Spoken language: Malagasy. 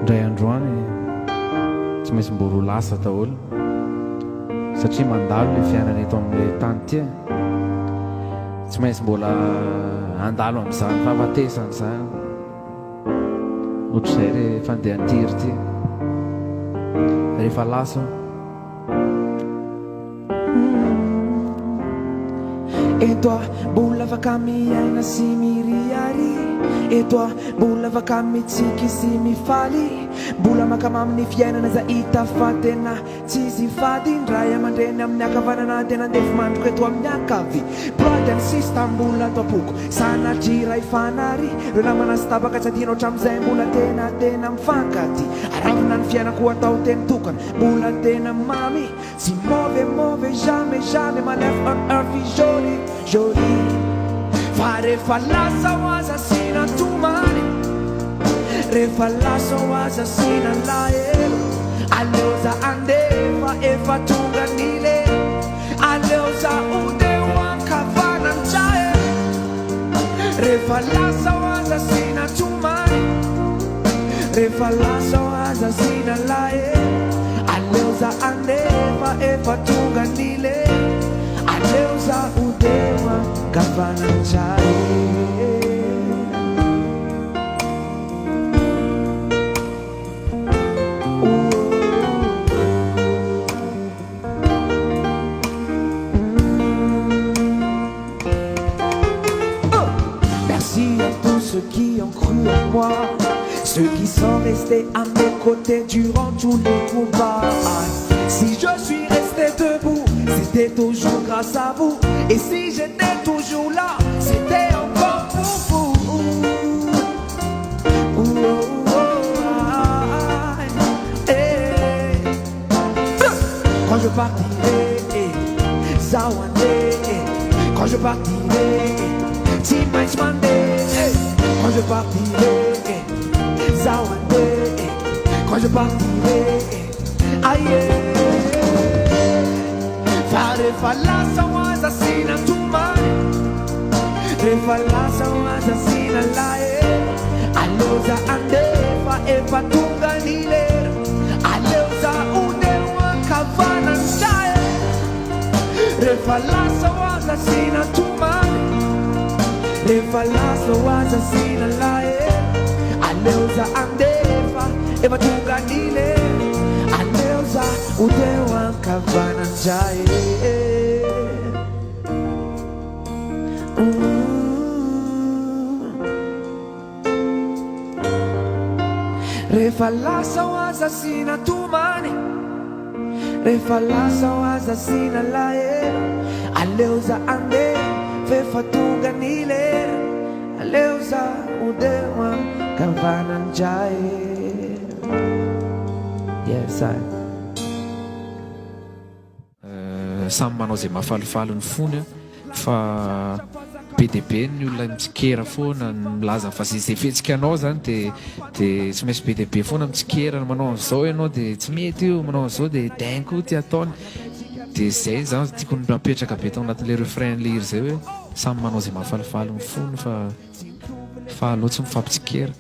ndray androany tsy maintsy mboro lasa daholo satria mandalo le fiainana eto amin'le tany tia tsy maintsy mbola andalo amin'izany fahafatesany zany ohatr'izay rehefa andeha antiry ty rehefa lasa etoa mbola afaka miaina sy miriary etoa mbola afaka mitsiky sy mifaly mbola makamamy ny fiainana za hita fa tena tsisy fady ndray aman-dreny amin'ny akavanana tena andefy mandroko eto amin'ny akavy brother and sister mbola toapoko sanatry ray fanary reo namana sy tabaka tsy adino hatramin'izay mbola tena mifankaty aravina ny fiainako atao teny tokana mbola tena mamy tsy mauvais jamais malef on earth is joli fa rehefa lasa ho aza sina tomany rehefa lasa ho aza sina lahelo aleo za andefa efa tonga ny lelo aleo za ode ho ankavananjae rehefa lasa ho aza sina tomany rehefa lasa ho aza sina lahelo aleo za andefa efa tonga ny lelo aleo za ode ho ankavananjae ceux qui ont cru en moi, ceux qui sont restés à mes côtés durant tous les combats. Si je suis resté debout, c'était toujours grâce à vous. Et si j'étais toujours là, c'était encore pour vous. Quand je partirai, Zawande, quand je partirai, Timais Mandé. Quand je partirai, Zawande, quand je partirai, aïe, fare falasa waza sina tumani, re falasa waza sina lae, aloza andefa efa tunga nilera, aloza udewa kavana njae, re falasa waza sina tumani. Rehefa lasa ho aza sina lae aleo za andefa efa tonga ny lera aleo za ode ho ankavananjae rehefa lasa ho aza sina tomany rehefa lasa ho aza sina lahelo aleo za andefa efa tonga ny lera aleo za ode ho ankavananjae. Yes, samy manao zay mahafalifaly ny fony fa be dia be ny olona mitsikera foana milaza fa zay fihetsikanao zany dia tsy maintsy be dia be foana mitsikera manao an'izao ianao dia tsy mety io manao an'izao dia dainko ty ataony dia zay zany tiako napetraka be tao anatin'le refrain liry zay hoe samy manao zay mahafalifaly ny fony fa aleo tsy mifampitsikera.